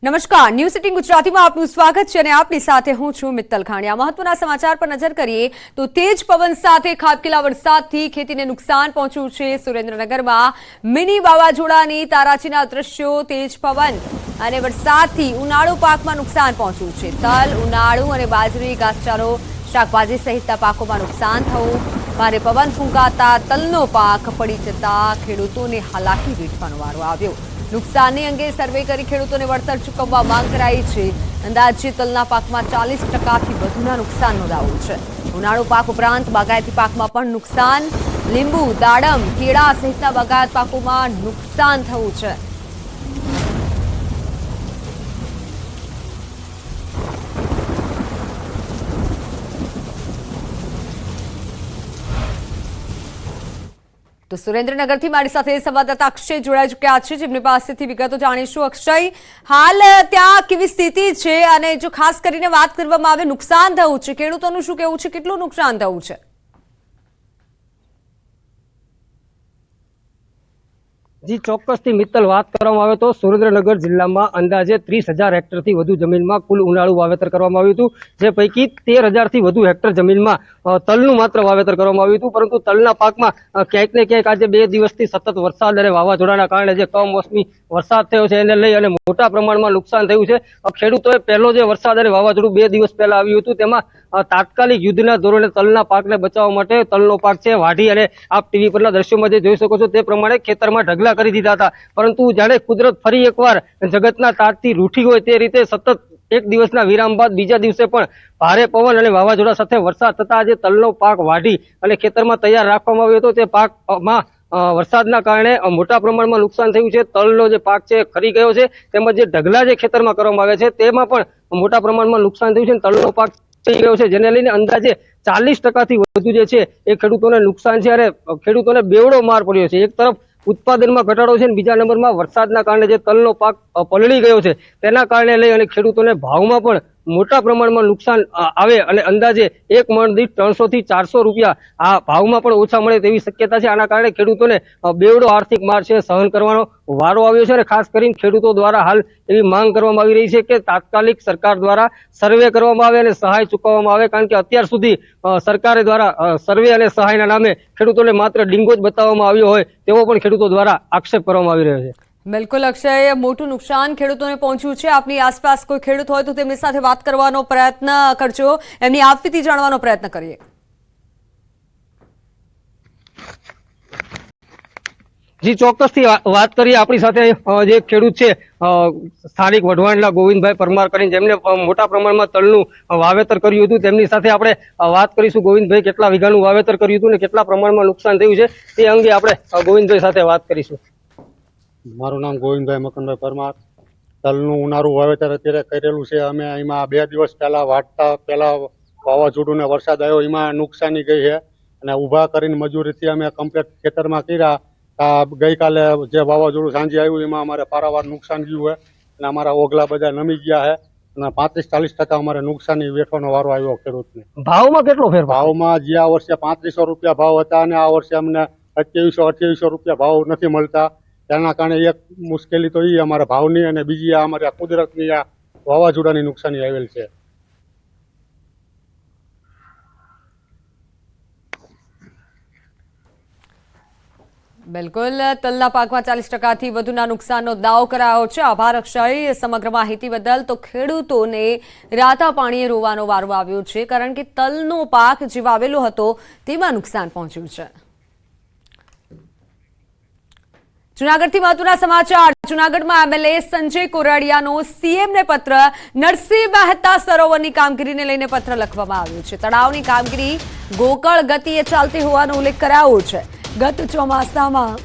નમસ્કાર, ન્યૂઝ 18 ગુજરાતીમાં આપનું સ્વાગત છે અને આપની સાથે હું છું મિત્તલ ખાણિયા। મહત્વના સમાચાર પર નજર કરીએ તો તેજ પવન સાથે ખાબકેલા વરસાદથી ખેતીને નુકસાન પહોંચ્યું છે। સુરેન્દ્રનગરમાં મિની વાવાઝોડાની તારાજીના દ્રશ્યો, તેજ પવન અને વરસાદથી ઉનાળુ પાકમાં નુકસાન પહોંચ્યું છે। તલ, ઉનાળુ અને બાજરી, ઘાસચારો, શાકભાજી સહિતના પાકોમાં નુકસાન થયું। ભારે પવન ફૂંકાતા તલનો પાક પડી જતા ખેડૂતોને હાલાકી વેઠવાનો વારો આવ્યો। નુકસાનની અંગે સર્વે કરી ખેડૂતોને વળતર ચૂકવવા માંગ કરાઈ છે। અંદાજે તલના પાકમાં 40%થી વધુના નુકસાનનો દાવો છે। ઉનાળુ પાક ઉપરાંત બાગાયતી પાકમાં પણ નુકસાન, લીંબુ, દાડમ, કેળા સહિતના બાગાયત પાકોમાં નુકસાન થયું છે। તો સુરેન્દ્રનગરથી મારી સાથે સંવાદદાતા અક્ષય જોડાઈ ચૂક્યા છે, જેમની પાસેથી વિગતો જાણીશું। અક્ષય, હાલ ત્યાં કેવી સ્થિતિ છે અને જો ખાસ કરીને વાત કરવામાં આવે નુકસાન થયું છે, ખેડૂતોનું શું કહેવું છે, કેટલું નુકસાન થયું છે? જી ચોક્કસથી મિત્તલ, વાત કરવામાં આવે તો સુરેન્દ્રનગર જિલ્લામાં અંદાજે 30,000 હેક્ટરથી વધુ જમીનમાં કુલ ઉનાળુ વાવેતર કરવામાં આવ્યું હતું, જે પૈકી 13,000થી વધુ હેક્ટર જમીનમાં તલનું માત્ર વાવેતર કરવામાં આવ્યું હતું। પરંતુ તલના પાકમાં ક્યાંક ને ક્યાંક આજે 2 દિવસથી સતત વરસાદ અને વાવાઝોડાના કારણે જે કમોસમી વરસાદ થયો છે એને લઈ અને મોટા પ્રમાણમાં નુકસાન થયું છે। ખેડૂતોએ પહેલો જે વરસાદ અને વાવાઝોડું 2 દિવસ પહેલા આવ્યું હતું તેમાં તાત્કાલિક યુદ્ધના ધોરણે તલના પાકને બચાવવા માટે તલનો પાક છે વાઢી અને આપ ટીવી પરના દ્રશ્યોમાં જે જોઈ શકો છો તે પ્રમાણે ખેતરમાં ઢગલા કરી દીધા હતા। પરંતુ જાણે કુદરત ફરી એકવાર જગતના તાતથી રૂઠી હોય તે રીતે સતત એક દિવસના વિરામ બાદ બીજા દિવસે પણ ભારે પવન અને વાવાઝોડા સાથે વરસાદ થતા આજે તલનો પાક વાઢી અને ખેતરમાં તૈયાર રાખવામાં આવ્યો હતો તે પાકમાં વરસાદના કારણે મોટા પ્રમાણમાં નુકસાન થયું છે। તલનો જે પાક છે ખરી ગયો છે, તેમજ જે ઢગલા જે ખેતરમાં કરવામાં આવ્યા છે તેમાં પણ મોટા પ્રમાણમાં નુકસાન થયું છે। તલનો પાક થઈ ગયો છે, જેને લઈને અંદાજે 40%થી વધુ જે છે એ ખેડૂતોને નુકસાન છે અને ખેડૂતોને બેવડો માર પડ્યો છે। એક તરફ ઉત્પાદનમાં ઘટાડો છે અને બીજા નંબરમાં વરસાદના કારણે જે તલનો પાક પલળી ગયો છે તેના કારણે લઈ અને ખેડૂતોને ભાવમાં પણ મોટા પ્રમાણમાં નુકસાન આવે અને અંદાજે એક મણ દીઠ 300થી 400 રૂપિયા આ ભાવમાં પણ ઓછા મળે તેવી શક્યતા છે। આના કારણે ખેડૂતોને બેવડો આર્થિક માર છે સહન કરવાનો વારો આવ્યો છે અને ખાસ કરીને ખેડૂતો દ્વારા હાલ એવી માંગ કરવામાં આવી રહી છે કે તાત્કાલિક સરકાર દ્વારા સર્વે કરવામાં આવે અને સહાય ચૂકવવામાં આવે, કારણ કે અત્યાર સુધી સરકાર દ્વારા સર્વે અને સહાયના નામે ખેડૂતોને માત્ર ડીંગો જ બતાવવામાં આવ્યો હોય તેવો પણ ખેડૂતો દ્વારા આક્ષેપ કરવામાં આવી રહ્યો છે। બિલકુલ અક્ષય, મોટું નુકસાન ખેડૂતોને પહોંચ્યું છે। આપની આસપાસ કોઈ ખેડૂત હોય તો તેમની સાથે વાત કરવાનો પ્રયત્ન કરજો, એમની આપવીતી જાણવાનો પ્રયત્ન કરીએ। જી ચોક્કસથી વાત કરીએ, આપણી સાથે જે ખેડૂત છે સ્થાનિક વઢવાણના ગોવિંદભાઈ પરમાર કરીને, જેમને મોટા પ્રમાણમાં તલનું વાવેતર કર્યું હતું, તેમની સાથે આપણે વાત કરીશું। ગોવિંદભાઈ, કેટલા વીઘાનું વાવેતર કર્યું હતું ને કેટલા પ્રમાણમાં નુકસાન થયું છે તે અંગે આપણે ગોવિંદભાઈ સાથે વાત કરીશું। મારું નામ ગોવિંદભાઈ મકનભાઈ પરમાર। તલનું ઉનાળુ વાવેતર અત્યારે કરેલું છે અમે। એમાં 2 દિવસ પહેલા વાટતા પહેલા વાવાઝોડું ને વરસાદ આવ્યો, એમાં નુકસાની ગઈ છે અને ઊભા કરીને મજૂરીથી અમે કમ્પ્લીટ ખેતરમાં કર્યા। ગઈકાલે જે વાવાઝોડું સાંજે આવ્યું એમાં અમારે પારાવાર નુકસાન ગયું છે અને અમારા ઓગલા બધા નમી ગયા છે અને 35-40% અમારે નુકસાની વેઠવાનો વારો આવ્યો ખેડૂતને। ભાવમાં કેટલો ફેર? ભાવમાં ગયા વર્ષે 3500 રૂપિયા ભાવ હતા અને આ વર્ષે અમને 2700-2800 રૂપિયા ભાવ નથી મળતા। તેના કારણે એક મુશ્કેલી તો એ અમારા ભાવની અને બીજી આ અમારે કુદરતની આ વાવાઝોડાની નુકસાની આવેલ છે। બિલકુલ, તલના પાકમાં 40%થી વધુના નુકસાનનો દાવો કરાયો છે। આભાર અક્ષય સમગ્ર માહિતી બદલ। તો ખેડૂતોને રાતા પાણીએ રોવાનો વારો આવ્યો છે, કારણ કે તલનો પાક જે વાવેલો હતો તેમાં નુકસાન પહોંચ્યું છે। જૂનાગઢથી મહત્વના સમાચાર। જૂનાગઢમાં એમએલએ સંજય કોરડિયાનો સીએમને પત્ર। નરસિંહ મહેતા સરોવરની કામગીરીને લઈને પત્ર લખવામાં આવ્યો છે। તળાવની કામગીરી ગોકળ ગતિએ ચાલતી હોવાનો ઉલ્લેખ કરાયો છે। ગત ચોમાસામાં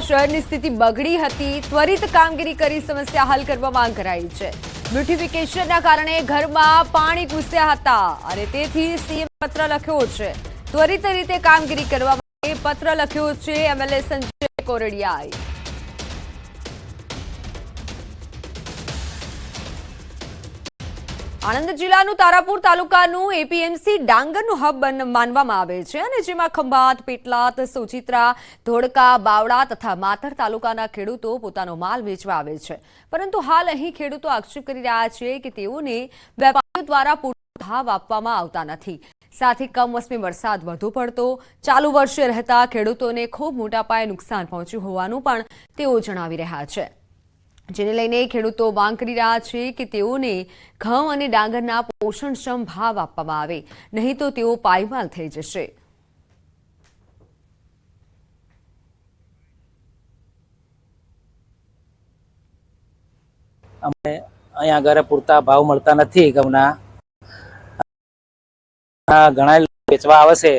શહેરની સ્થિતિ બગડી હતી। ત્વરિત કામગીરી કરી સમસ્યા હલ કરવા માંગ કરાઈ છે। બ્યુટિફિકેશનના કારણે ઘરમાં પાણી ઘૂસ્યા હતા અને તેથી સીએમ પત્ર લખ્યો છે। ત્વરિત રીતે કામગીરી કરવા માટે પત્ર લખ્યો છે એમએલએ સંજય કોરડિયાએ। આણંદ જિલ્લાનું તારાપુર તાલુકાનું એપીએમસી ડાંગરનું હબ માનવામાં આવે છે અને જેમાં ખંભાત, પેટલાદ, સોજિત્રા, ધોળકા, બાવળા તથા માતર તાલુકાના ખેડૂતો પોતાનો માલ વેચવા આવે છે. પરંતુ હાલ અહીં ખેડૂતો આક્ષેપ કરી રહ્યા છે કે તેઓને વેપારીઓ દ્વારા પૂરતો ભાવ આપવામાં આવતા નથી. સાથે કમોસમી વરસાદ વધુ પડતો ચાલુ વર્ષે રહેતા ખેડૂતોને ખૂબ મોટા પાયે નુકસાન પહોંચ્યું હોવાનું પણ તેઓ જણાવી રહ્યા છે. જેને લઈને ખેડૂતો માંગ કરી રહ્યા છે કે તેઓને ઘઉં અને ડાંગરના પોષણક્ષમ ભાવ આપવામાં આવે, નહીં તો તેઓ પાયમાલ થઈ જશે. અમે અહીંયા આગળ પૂરતા ભાવ મળતા નથી ઘઉંના. ઘણા વેચવા આવે છે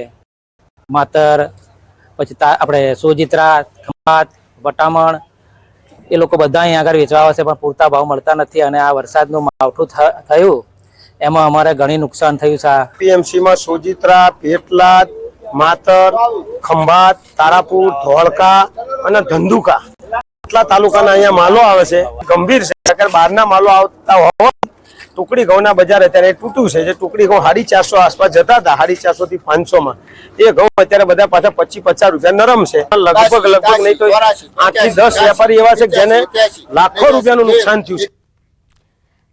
માતર, પછી આપણે સોજિત્રા, ખંભાત, વટામણ, એ લોકો બધા અહીંયા આગળ વેચવા આવે છે પણ પૂરતા ભાવ મળતા નથી. અને આ વરસાદનું માવઠું થયું એમાં અમારે ઘણી નુકસાન થયું છે. પીએમસીમાં સોજિત્રા, પેટલાદ, માતર, ખંભાત, તારાપુર, ધોળકા અને ધંધુકા આટલા તાલુકાના અહીંયા માલો આવે છે. ગંભીર છે, બહારના માલો આવતા હોવા ટુકડી ઘઉંના બજાર અત્યારે તૂટ્યું છે. જે ટુકડી ઘઉં 450 આસપાસ જતા હતા, 450 થી 500 માં, એ ઘઉં અત્યારે બધા પાછા 25-50 રૂપિયા નરમ છે. લગભગ નહીં તો 8 થી 10 વેપારી એવા છે જેને લાખો રૂપિયાનું નુકસાન થયું છે.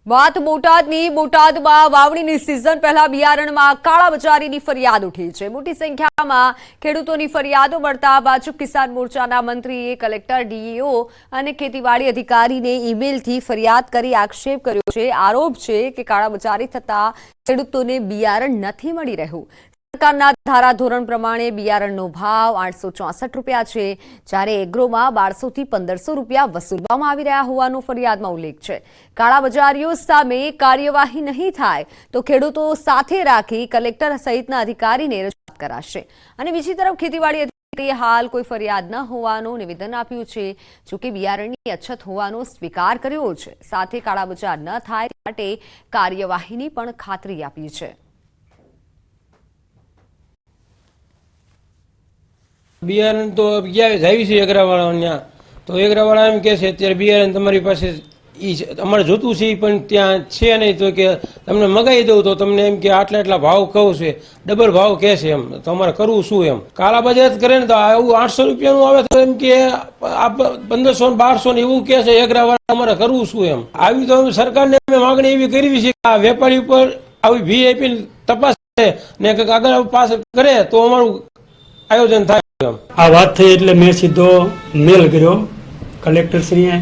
વાત બોટાદની. બોટાદમાં વાવણીની સિઝન પહેલા બિયારણમાં કાળાબજારીની ફરિયાદ ઉઠી છે. મોટી સંખ્યામાં ખેડૂતોની ફરિયાદો મળતા ભાજપ કિસાન મોરચાના મંત્રીએ કલેક્ટર, ડીઈઓ અને ખેતીવાડી અધિકારીને ઈમેલથી ફરિયાદ કરી આક્ષેપ કર્યો છે. આરોપ છે કે કાળાબજારી થતા ખેડૂતોને બિયારણ નથી મળી રહ્યું. સરકારના ધારાધોરણ પ્રમાણે બિયારણનો ભાવ 864 રૂપિયા છે, જ્યારે એગ્રોમાં 1200 થી 1500 રૂપિયા વસૂલવામાં આવી રહ્યા હોવાનો ફરિયાદમાં ઉલ્લેખ છે. કાળાબજારીઓ સામે કાર્યવાહી નહીં થાય તો ખેડૂતો સાથે રાખી કલેક્ટર સહિતના અધિકારીને રજૂઆત કરાશે. અને બીજી તરફ ખેતીવાડી અધિકારીએ હાલ કોઈ ફરિયાદ ન હોવાનું નિવેદન આપ્યું છે. જોકે બિયારણની અછત હોવાનો સ્વીકાર કર્યો છે. સાથે કાળાબજાર ન થાય તે માટે કાર્યવાહીની પણ ખાતરી આપી છે. બિયારણ તો આવી છે એગરાવાળા, તો એગરાવાળા એમ કહે છે અત્યારે બિયારણ તમારી પાસે અમારે જોતું છે પણ ત્યાં છે નહીં, તો કે તમને મગાવી દઉં તો તમને એમ કે આટલા ભાવ કહું છે, ડબલ ભાવ કહે છે. એમ તો અમારે કરવું શું? એમ કાળાબજાર કરે ને તો આવું 800 રૂપિયાનું આવે તો એમ કે 1500-1200 એવું કહે છે એગરાવાળા. અમારે કરવું શું? એમ આવી તો સરકારને અમે માગણી એવી કરવી છે કે આ વેપારી ઉપર આવી વીઆઈપી તપાસ કરે ને આગળ પાસ કરે તો અમારું આયોજન થાય. આ વાત થઈ એટલે મેં સીધો મેલ કર્યો કલેક્ટરશ્રીએ,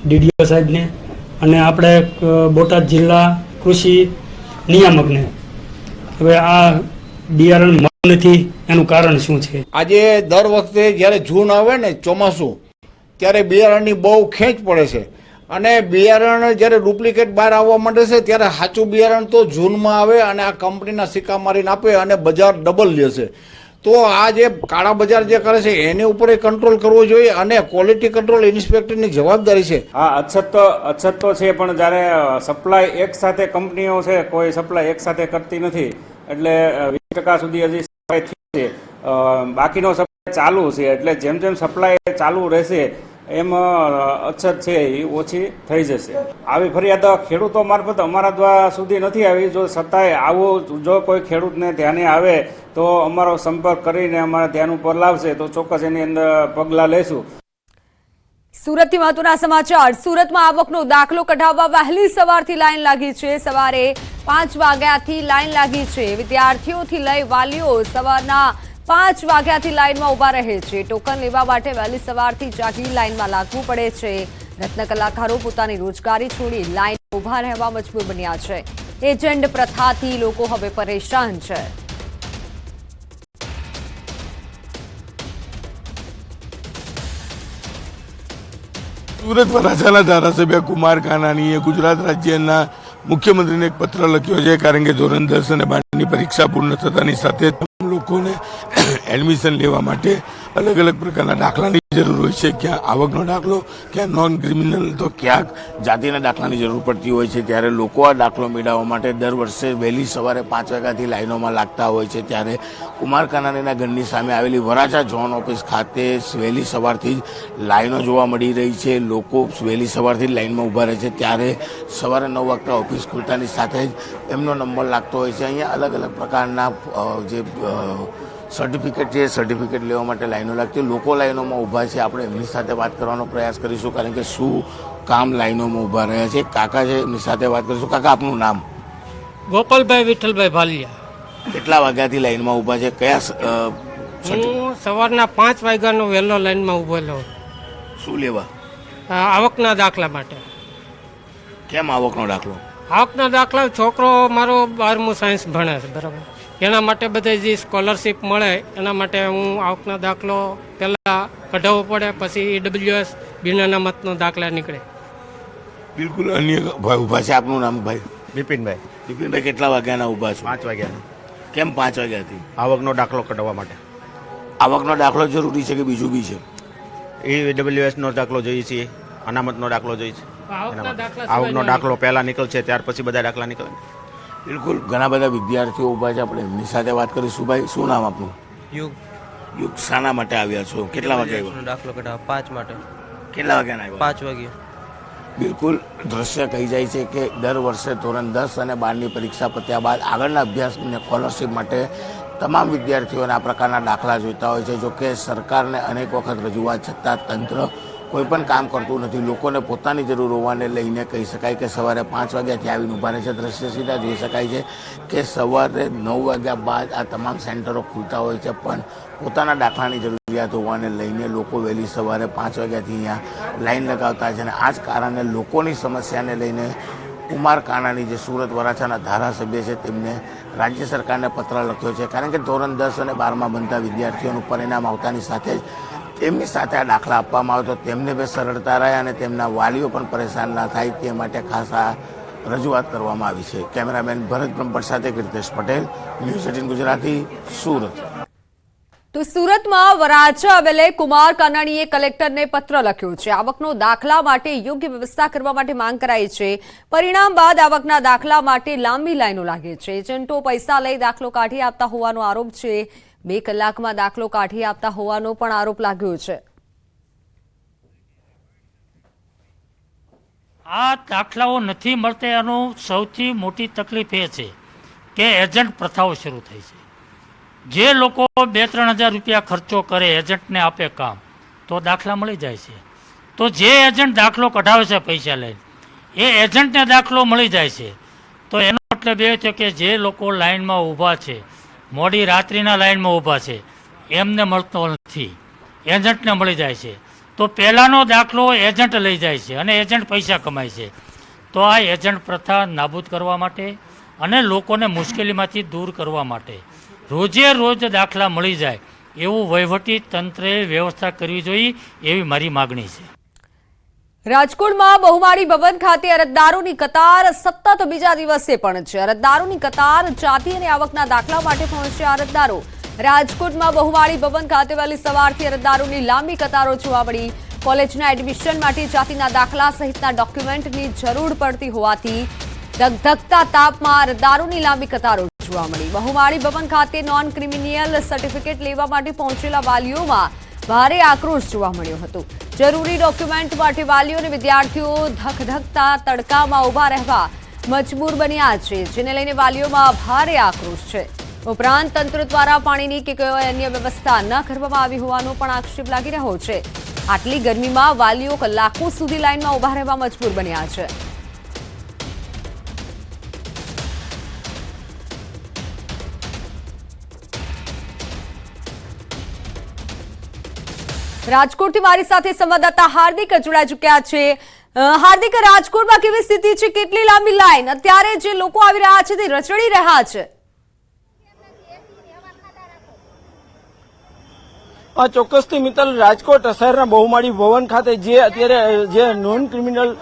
ડીડીઓ સાહેબને અને આપણે બોટાદ જિલ્લા કૃષિ નિયામકને. હવે આ બિયારણ મળતું નથી, એનું કારણ શું છે? આજે દર વખતે જ્યારે જૂન આવે ને ચોમાસું, ત્યારે બિયારણની બહુ ખેંચ પડે છે. અને બિયારણ જ્યારે ડુપ્લિકેટ બહાર આવવા માંડે છે ત્યારે સાચું બિયારણ તો જૂનમાં આવે અને આ કંપનીના સિક્કા મારીને આપે અને બજાર ડબલ લે છે. તો આ જે કાળા બજાર જે કરે છે એની ઉપર કંટ્રોલ કરવો જોઈએ અને ક્વોલિટી કંટ્રોલ ઇન્સ્પેક્ટરની જવાબદારી છે. હા, અછત તો છે, પણ જ્યારે સપ્લાય એક સાથે કંપનીઓ છે, કોઈ સપ્લાય એક સાથે કરતી નથી, એટલે 20% સુધી હજી સપ્લાય થઈ છે, બાકીનો સપ્લાય ચાલુ છે. એટલે જેમ જેમ સપ્લાય ચાલુ રહેશે એમ અછત છે એ ઓછી થઈ જશે. આવી ફરિયાદ ખેડૂતો મારફત અમારા દ્વારા સુધી નથી આવી. જો છતાંય આવું જો કોઈ ખેડૂતને ધ્યાને આવે તો અમારો સંપર્ક કરીને અમારા ધ્યાન ઉપર લાવશે તો ચોક્કસ એની અંદર પગલાં લેશું. સુરતથી મહત્વના સમાચાર. સુરતમાં આવકનો દાખલો કઢાવવા વહેલી સવારથી લાઈન લાગી છે. સવારે 5 વાગ્યાથી લાઈન લાગી છે. વિદ્યાર્થીઓથી લઈ વાલીઓ સવારના 5 વાગ્યાથી લાઈનમાં ઉભા રહે છે. ટોકન લેવા માટે વહેલી સવારથી જાગી લાઈનમાં લાગવું પડે છે. રત્ન કલાકારો પોતાની રોજગારી છોડી લાઈનમાં ઉભા રહેવા મજબૂર બન્યા છે. એજન્ટ પ્રથાથી લોકો હવે પરેશાન છે. સુરત વરાછાના ધારાસભ્ય કુમાર કાનાણીએ ગુજરાત રાજ્યના મુખ્યમંત્રીને એક પત્ર લખ્યો છે, કારણ કે ધોરણ 10 અને 12ની પરીક્ષા પૂર્ણ થતાની સાથે લોકોને એડમિશન લેવા માટે અલગ અલગ પ્રકારના દાખલાની જરૂર હોય છે, ક્યાં આવકનો દાખલો, ક્યાં નોન ક્રિમિનલ, તો ક્યાંક જાતિના દાખલાની જરૂર પડતી હોય છે. ત્યારે લોકો આ દાખલો મેળવવા માટે દર વર્ષે વહેલી સવારે 5 વાગ્યાથી લાઈનોમાં લાગતા હોય છે. ત્યારે કુમાર કાનાણીના ઘરની સામે આવેલી વરાછા ઝોન ઓફિસ ખાતે વહેલી સવારથી જ લાઈનો જોવા મળી રહી છે. લોકો વહેલી સવારથી જ લાઈનમાં ઊભા રહે છે. ત્યારે સવારે 9 વાગતા ઓફિસ ખુલતાની સાથે જ એમનો નંબર લાગતો હોય છે. અહીંયા અલગ અલગ પ્રકારના જે સર્ટિફિકેટ છે, સર્ટિફિકેટ લેવા માટે લાઈનો લાગતી, લોકો લાઈનોમાં ઊભા છે. આપણે એમની સાથે વાત કરવાનો પ્રયાસ કરીશું, કારણ કે શું કામ લાઈનોમાં ઊભા રહ્યા છે. કાકા છે, એમની સાથે વાત કરીશું. કાકા, આપનું નામ? ગોપાલભાઈ વિઠ્ઠલભાઈ ભાલિયા. કેટલા વાગ્યાથી લાઈનમાં ઊભા છે? કયા હું સવારના 5 વાગ્યાનો વહેલો લાઈનમાં ઊભેલો. શું લેવા? આવકના દાખલા માટે. કેમ આવકનો દાખલો? આવકના દાખલા, છોકરો મારો 12મું સાયન્સ ભણે છે, બરાબર, એના માટે બધે જે સ્કોલરશીપ મળે એના માટે હું આવકનો દાખલો પહેલાં કઢાવવો પડે, પછી EWS બિન અનામતનો દાખલા નીકળે. બિલકુલ. અન્ય ભાઈ ઊભા છે. આપનું નામ? ભાઈ બિપિનભાઈ. બિપિનભાઈ, કેટલા વાગ્યાના ઊભા છો? 5 વાગ્યાના. કેમ 5 વાગ્યાથી? આવકનો દાખલો કઢાવવા માટે. આવકનો દાખલો જરૂરી છે કે બીજું બી છે? EWS નો દાખલો જોઈએ છે, અનામતનો દાખલો જોઈએ છે. આવકના દાખલા આવકનો દાખલો પહેલા નીકળશે, ત્યાર પછી બધા દાખલા નીકળે. બિલકુલ. ઘણા બધા વિદ્યાર્થીઓ ઊભા છે, આપણે એમની સાથે વાત કરીશું. ભાઈ, શું નામ આપનું? યુગ. યુગ, શાના માટે આવ્યા છો? કેટલા વાગે આવ્યા? દાખલો કઢાવવા 5 માટે. કેટલા વાગ્યાના આવ્યા? 5 વાગે. બિલકુલ. દ્રશ્ય કહી જાય છે કે દર વર્ષે ધોરણ 10 અને 12ની પરીક્ષા પત્યા બાદ આગળના અભ્યાસની સ્કોલરશીપ માટે તમામ વિદ્યાર્થીઓને આ પ્રકારના દાખલા જોઈતા હોય છે. જોકે સરકારને અનેક વખત રજૂઆત છતાં તંત્ર કોઈ પણ કામ કરતું નથી. લોકોને પોતાની જરૂર હોવાને લઈને કહી શકાય કે સવારે 5 વાગ્યાથી આવીને ઊભા રહે છે. દ્રશ્ય સીધા જોઈ શકાય છે કે સવારે 9 વાગ્યા બાદ આ તમામ સેન્ટરો ખુલતા હોય છે, પણ પોતાના દાખલાની જરૂરિયાત હોવાને લઈને લોકો વહેલી સવારે 5 વાગ્યાથી અહીંયા લાઈન લગાવતા છે. અને આ જ કારણે લોકોની સમસ્યાને લઈને કુમાર કાનાણી, જે સુરત વરાછાના ધારાસભ્ય છે, તેમને રાજ્ય સરકારને પત્ર લખ્યો છે. કારણ કે ધોરણ 10 અને 12માં ભણતા વિદ્યાર્થીઓનું પરિણામ આવતાની સાથે જ તેમની સાથે આ દાખલા આપવામાં આવે તો તેમને બી સરળતા રહે અને તેમના વાલીઓ પણ પરેશાન ના થાય, તે માટે ખાસ આ રજૂઆત કરવામાં આવી છે. કેમેરામેન ભરત બ્રહ્મભટ્ટ સાથે કીર્તેશ પટેલ, ન્યૂઝ 18 ગુજરાતી, સુરત. તો સુરતમાં વરાછા આવેલે કુમાર કાનાણીએ કલેક્ટરને પત્ર લખ્યો છે. આવકનો દાખલા માટે યોગ્ય વ્યવસ્થા કરવા માટે માંગ કરાઈ છે. પરિણામ બાદ આવકના દાખલા માટે લાંબી લાઈનો લાગે છે. એજન્ટો પૈસા લઈ દાખલો કાઢી આપતા હોવાનો આરોપ છે. 2 કલાકમાં દાખલો કાઢી આપતા હોવાનો પણ આરોપ લાગ્યો છે. આ દાખલાઓ નથી મળતા એનું સૌથી મોટી તકલીફ એ છે કે એજન્ટ પ્રથાઓ શરૂ થઈ છે. જે લોકો 2-3 હજાર રૂપિયા ખર્ચો કરે, એજન્ટને આપે કામ, તો દાખલા મળી જાય છે. તો જે એજન્ટ દાખલો કઢાવે છે પૈસા લઈને, એ એજન્ટને દાખલો મળી જાય છે. તો એનો મતલબ એ છે કે જે લોકો લાઇનમાં ઊભા છે, મોડી રાત્રિના લાઇનમાં ઊભા છે, એમને મળતો નથી, એજન્ટને મળી જાય છે. તો પહેલાંનો દાખલો એજન્ટ લઈ જાય છે અને એજન્ટ પૈસા કમાય છે. તો આ એજન્ટ પ્રથા નાબૂદ કરવા માટે અને લોકોને મુશ્કેલીમાંથી દૂર કરવા માટે રોજે રોજ દાખલા મળી જાય એવું વહીવટી તંત્રે વ્યવસ્થા કરવી જોઈએ, એવી મારી માગણી છે. રાજકોટમાં બહુમાળી ભવન ખાતે અરજદારોની કતાર સતત બીજા દિવસે પણ છે. અરજદારોની કતાર જાતિ અને આવકના દાખલા માટે પહોંચ્યા અરજદારો. રાજકોટમાં બહુમાળી ભવન ખાતે વહેલી સવારથી અરજદારોની લાંબી કતારો જોવા મળી. કોલેજના એડમિશન માટે જાતિના દાખલા સહિતના ડોક્યુમેન્ટની જરૂર પડતી હોવાથી ધગધગતા તાપમાં અરજદારોની લાંબી કતારો જોવા મળી. બહુમાળી ભવન ખાતે નોન ક્રિમિનલ સર્ટિફિકેટ લેવા માટે પહોંચેલા વાલીઓમાં ભારે આક્રોશ જોવા મળ્યો હતો. જરૂરી ડોક્યુમેન્ટ માટે વાલીઓ અને વિદ્યાર્થીઓ ધગધગતા તડકામાં ઊભા રહેવા મજબૂર બન્યા છે, જેને લઈને વાલીઓમાં ભારે આક્રોશ છે. ઉપરાંત તંત્ર દ્વારા પાણીની કે કોઈ અન્ય વ્યવસ્થા ન કરવામાં આવી હોવાનો પણ આક્ષેપ લાગી રહ્યો છે. આટલી ગરમીમાં વાલીઓ કલાકો સુધી લાઈનમાં ઊભા રહેવા મજબૂર બન્યા છે. રાજકોટથી મારી સાથે સંવાદદાતા હાર્દિક જોડાઈ ચૂક્યા છે. હાર્દિક, રાજકોટમાં કેવી સ્થિતિ છે? કેટલી લાંબી લાઈન? અત્યારે જે લોકો આવી રહ્યા છે તે રચડી રહ્યા છે. ચોક્કસથી મિત્તલ, રાજકોટ શહેરના બહુમાળી ભવન ખાતે જે અત્યારે જે નોન ક્રિમિનલ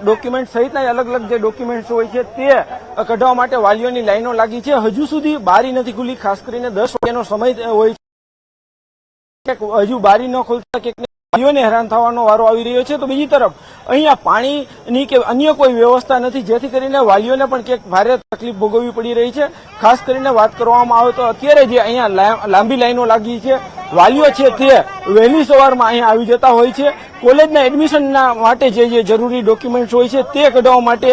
ડોક્યુમેન્ટ સહિતના અલગ અલગ જે ડોક્યુમેન્ટ્સ હોય છે તે કઢાવવા માટે વાલીઓની લાઈનો લાગી છે. હજુ સુધી બારી નથી ખુલી. ખાસ કરીને 10 વાગ્યાનો સમય હોય છે. હજુ બારી ન ખોલતા વાલીઓને હેરાન થવાનો વારો આવી રહ્યો છે. તો બીજી તરફ અહીંયા પાણીની કે અન્ય કોઈ વ્યવસ્થા નથી, જેથી કરીને વાલીઓને પણ ક્યાંક ભારે તકલીફ ભોગવવી પડી રહી છે. ખાસ કરીને વાત કરવામાં આવે તો અત્યારે જે અહીંયા લાંબી લાઈનો લાગી છે, વાલીઓ છે તે વહેલી સવારમાં અહીંયા આવી જતા હોય છે. કોલેજના એડમિશનના માટે જે જરૂરી ડોક્યુમેન્ટ્સ હોય છે તે કઢાવવા માટે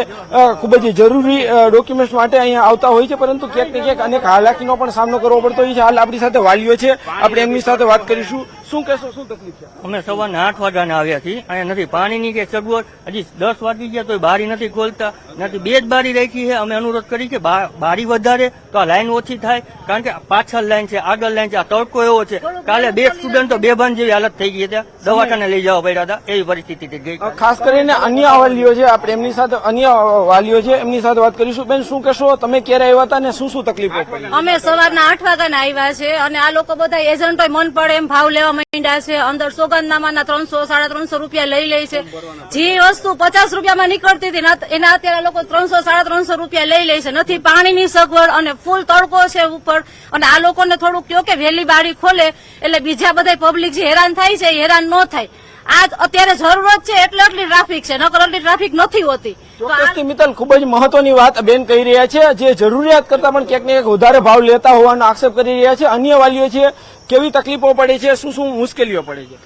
ખૂબ જ જરૂરી ડોક્યુમેન્ટ્સ માટે અહીંયા આવતા હોય છે, પરંતુ ક્યાંક ને ક્યાંક અનેક હાલાકીનો પણ સામનો કરવો પડતો હોય છે. હાલ આપણી સાથે વાલીઓ છે, આપણે એમની સાથે વાત કરીશું. શું કહેશો, શું તકલીફ છે? અમે સવારના 8 વાગ્યાના આવ્યા છીએ. અહીંયા નથી પાણીની કે સગવડ, હજી 10 વાગી ગયા તો બારી નથી ખોલતા, નથી 2 જ બારી રાખી છે. અમે અનુરોધ કરી કે બારી વધારે તો આ લાઈન ઓછી થાય, કારણ કે પાછળ લાઈન છે, આગળ લાઈન છે, આ તડકો એવો છે. કાલે 2 સ્ટુડન્ટો બેભાન જેવી હાલત થઈ ગઈ હતી, દવાખાને લઈ જવા પડ્યા હતા, એવી પરિસ્થિતિ થઈ ગઈ. ખાસ કરીને અન્ય વાલીઓ છે, આપણે એમની સાથે અન્ય વાલીઓ છે એમની સાથે વાત કરીશું. બેન, શું કહેશો, તમે ક્યારે આવ્યા હતા ને શું તકલીફો પડી? અમે સવારના 8 વાગ્યાના આવ્યા છે અને આ લોકો બધા એજન્ટો મન પડે એમ ભાવ લેવા માંડ્યા છે. અંદર સોગંદનામાના 300-350 રૂપિયા લઈ લે છે. જે વસ્તુ 50 રૂપિયામાં નીકળતી હતી એના અત્યારે લોકો 300-350 રૂપિયા લઈ લે છે. નથી પાણીની સગવડ અને ફૂલ તડકો છે ઉપર, અને આ લોકોને થોડુંક કહો કે વહેલી બારી ખોલે એટલે બીજા બધા પબ્લિક જે હેરાન થાય છે એ હેરાન ન થાય. આ અત્યારે જરૂરત છે એટલે આટલી ટ્રાફિક છે, નકર આટલી ટ્રાફિક નથી હોતી. ચોક્કસથી મિત્તલ, ખૂબ જ મહત્વની વાત બેન કહી રહ્યા છે. જે જરૂરિયાત કરતા પણ ક્યાંક ને ક્યાંક વધારે ભાવ લેતા હોવાનો આક્ષેપ કરી રહ્યા છે. અન્ય વાલીઓ છે, કેવી તકલીફો પડે છે, શું મુશ્કેલીઓ પડે છે?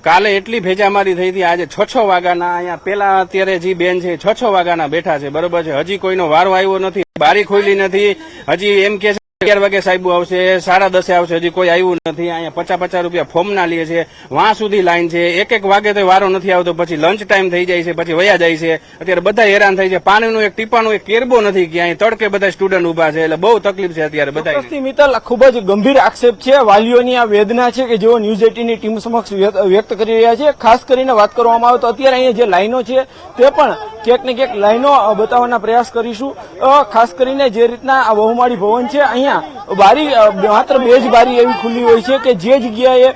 કાલે એટલી ભેજામારી થઈ હતી, આજે 6 વાગ્યાના અહીંયા પેલા અત્યારે જે બેન છે 6 વાગ્યાના બેઠા છે, બરોબર છે. હજી કોઈનો વારો આવ્યો નથી, બારી ખોલી નથી. હજી એમ કે 11 વાગે સાહેબો આવશે, 10:30 આવશે, હજી કોઈ આવ્યું નથી. અહીંયા 50-50 રૂપિયા ફોર્મના લે છે, વાં સુધી લાઈન છે. 1 વાગે તો વારો નથી આવતો, પછી લંચ ટાઈમ થઈ જાય છે, પછી વયા જાય છે. અત્યારે બધા હેરાન થાય છે. પાણીનું એક ટીપાનું એક કેરબો નથી કે અહીં તડકે બધા સ્ટુડન્ટ ઉભા છે, એટલે બહુ તકલીફ છે અત્યારે બધા. મિત્તલ, ખૂબ જ ગંભીર આક્ષેપ છે, વાલીઓની આ વેદના છે કે જેઓ ન્યૂઝ 18ની ટીમ સમક્ષ વ્યક્ત કરી રહ્યા છે. ખાસ કરીને વાત કરવામાં આવે તો અત્યારે અહીંયા જે લાઈનો છે તે પણ ક્યાંક ને ક્યાંક લાઈનો બતાવવાના પ્રયાસ કરીશું. ખાસ કરીને જે રીતના આ બહુમાળી ભવન છે, અહીંયા બારી માત્ર 2 જ બારી એવી ખુલ્લી હોય છે કે જે જગ્યાએ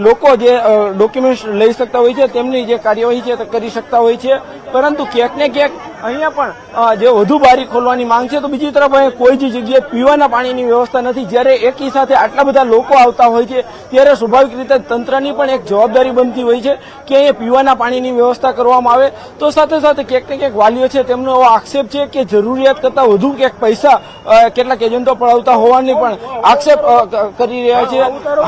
લોકો જે ડોક્યુમેન્ટ લઈ શકતા હોય છે, તેમની જે કાર્યવાહી છે તે કરી શકતા હોય છે. પરંતુ ક્યાંક ને ક્યાંક અહીંયા પણ જે વધુ બારી ખોલવાની માંગ છે. તો બીજી તરફ અહીંયા કોઈ જ જગ્યાએ પીવાના પાણીની વ્યવસ્થા નથી. જ્યારે એકી સાથે આટલા બધા લોકો આવતા હોય છે ત્યારે સ્વાભાવિક રીતે તંત્રની પણ એક જવાબદારી બનતી હોય છે કે અહીંયા પીવાના પાણીની વ્યવસ્થા કરવામાં આવે. તો સાથે સાથે ક્યાંક ને ક્યાંક વાલીઓ છે તેમનો એવો આક્ષેપ છે કે જરૂરિયાત કરતાં વધુ ક્યાંક પૈસા કેટલાક એજન્ટો પડાવતા હોવાની પણ આક્ષેપ કરી રહ્યા છે.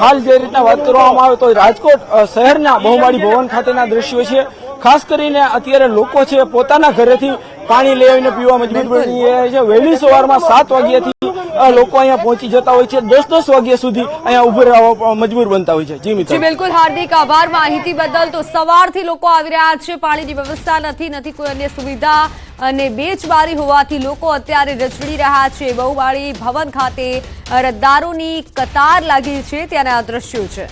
હાલ જે રીતના વાત કરવામાં આવે તો રાજકોટ શહેરના બહુમાળી ભવન ખાતેના દ્રશ્યો છે. ખાસ કરીને અત્યારે લોકો છે પોતાના ઘરેથી પાણી લઈ આવીને પીવા મજબૂર બની રહ્યા છે. વહેલી સવારમાં 7 વાગ્યાથી લોકો અહીંયા પહોંચી જતા હોય છે, 10-10 વાગ્યા સુધી અહીંયા ઉભા રહેવા મજબૂર બનતા હોય છે. જી મિત્ર. જી બિલકુલ, હાર્દિક આભાર માહિતી બદલ. તો સવારથી લોકો આવી રહ્યા છે, પાણીની વ્યવસ્થા નથી કોઈ અન્ય સુવિધા, અને 2 જ બારી હોવાથી લોકો અત્યારે રજડી રહ્યા છે. બહુમાળી ભવન ખાતે અરજદારોની કતાર લાગી છે, ત્યાંના આ દ્રશ્યો છે.